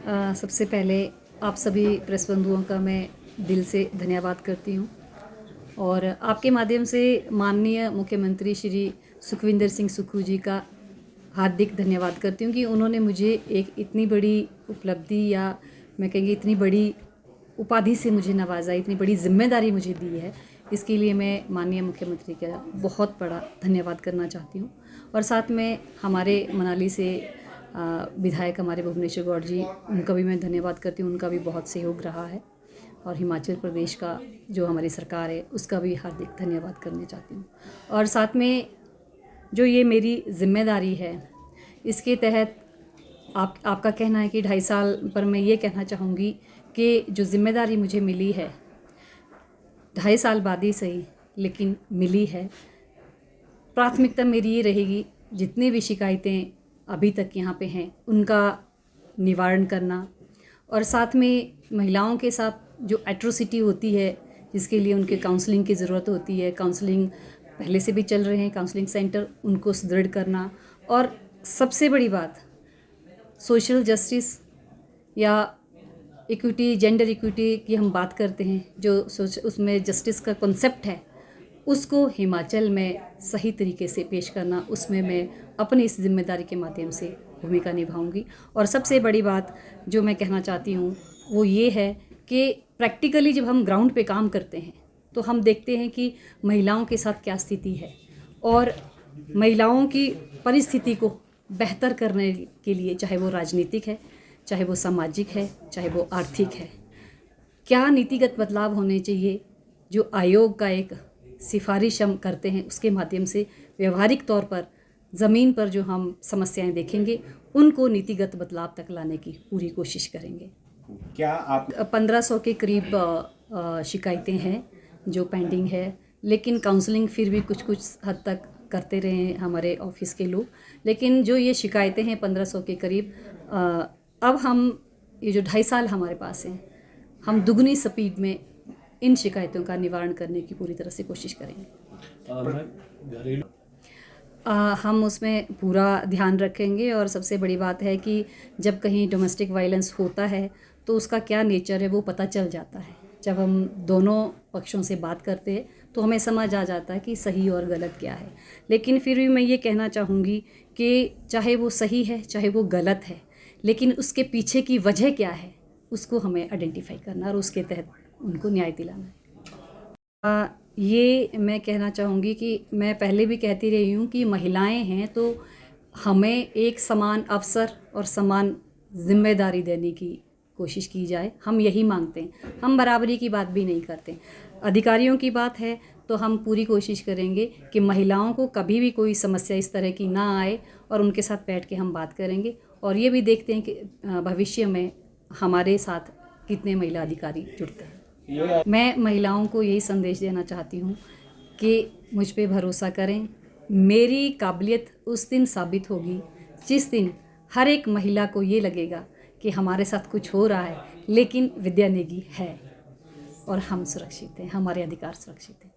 सबसे पहले आप सभी प्रेस बंधुओं का मैं दिल से धन्यवाद करती हूँ और आपके माध्यम से माननीय मुख्यमंत्री श्री सुखविंदर सिंह सुक्खू जी का हार्दिक धन्यवाद करती हूँ कि उन्होंने मुझे एक इतनी बड़ी उपलब्धि या मैं कहेंगी इतनी बड़ी उपाधि से मुझे नवाजा, इतनी बड़ी जिम्मेदारी मुझे दी है। इसके लिए मैं माननीय मुख्यमंत्री का बहुत बड़ा धन्यवाद करना चाहती हूँ। और साथ में हमारे मनाली से विधायक हमारे भुवनेश्वर गौड़ जी, उनका भी मैं धन्यवाद करती हूँ। उनका भी बहुत सहयोग रहा है। और हिमाचल प्रदेश का जो हमारी सरकार है उसका भी हार्दिक धन्यवाद करना चाहती हूँ। और साथ में जो ये मेरी जिम्मेदारी है, इसके तहत आपका कहना है कि 2.5 साल पर मैं ये कहना चाहूँगी कि जो जिम्मेदारी मुझे मिली है 2.5 साल बाद ही सही, लेकिन मिली है। प्राथमिकता मेरी ये रहेगी जितनी भी शिकायतें अभी तक यहाँ पे हैं उनका निवारण करना, और साथ में महिलाओं के साथ जो एट्रोसिटी होती है जिसके लिए उनके काउंसलिंग की ज़रूरत होती है, काउंसलिंग पहले से भी चल रहे हैं काउंसलिंग सेंटर, उनको सुदृढ़ करना। और सबसे बड़ी बात सोशल जस्टिस या इक्विटी, जेंडर इक्विटी की हम बात करते हैं, जो उसमें जस्टिस का कॉन्सेप्ट है उसको हिमाचल में सही तरीके से पेश करना, उसमें मैं अपनी इस जिम्मेदारी के माध्यम से भूमिका निभाऊंगी। और सबसे बड़ी बात जो मैं कहना चाहती हूँ वो ये है कि प्रैक्टिकली जब हम ग्राउंड पे काम करते हैं तो हम देखते हैं कि महिलाओं के साथ क्या स्थिति है, और महिलाओं की परिस्थिति को बेहतर करने के लिए, चाहे वो राजनीतिक है, चाहे वो सामाजिक है, चाहे वो आर्थिक है, क्या नीतिगत बदलाव होने चाहिए। जो आयोग का एक सिफारिश हम करते हैं उसके माध्यम से व्यवहारिक तौर पर ज़मीन पर जो हम समस्याएं देखेंगे उनको नीतिगत बदलाव तक लाने की पूरी कोशिश करेंगे। क्या आप 1500 के करीब शिकायतें हैं जो पेंडिंग है, लेकिन काउंसलिंग फिर भी कुछ हद तक करते रहे हैं हमारे ऑफिस के लोग। लेकिन जो ये शिकायतें हैं 1500 के करीब, अब हम ये जो 2.5 साल हमारे पास हैं, हम दुगनी स्पीड में इन शिकायतों का निवारण करने की पूरी तरह से कोशिश करेंगे। हम उसमें पूरा ध्यान रखेंगे। और सबसे बड़ी बात है कि जब कहीं डोमेस्टिक वायलेंस होता है तो उसका क्या नेचर है वो पता चल जाता है। जब हम दोनों पक्षों से बात करते हैं तो हमें समझ आ जाता है कि सही और गलत क्या है। लेकिन फिर भी मैं ये कहना चाहूँगी कि चाहे वो सही है चाहे वो गलत है, लेकिन उसके पीछे की वजह क्या है उसको हमें आइडेंटिफाई करना और उसके तहत उनको न्याय दिलाना है। ये मैं कहना चाहूँगी कि मैं पहले भी कहती रही हूँ कि महिलाएं हैं तो हमें एक समान अवसर और समान जिम्मेदारी देने की कोशिश की जाए। हम यही मांगते हैं, हम बराबरी की बात भी नहीं करते। अधिकारियों की बात है तो हम पूरी कोशिश करेंगे कि महिलाओं को कभी भी कोई समस्या इस तरह की ना आए, और उनके साथ बैठ के हम बात करेंगे। और ये भी देखते हैं कि भविष्य में हमारे साथ कितने महिला अधिकारी जुड़ते हैं। मैं महिलाओं को यही संदेश देना चाहती हूँ कि मुझ पे भरोसा करें। मेरी काबिलियत उस दिन साबित होगी जिस दिन हर एक महिला को ये लगेगा कि हमारे साथ कुछ हो रहा है, लेकिन विद्या नेगी है और हम सुरक्षित हैं, हमारे अधिकार सुरक्षित हैं।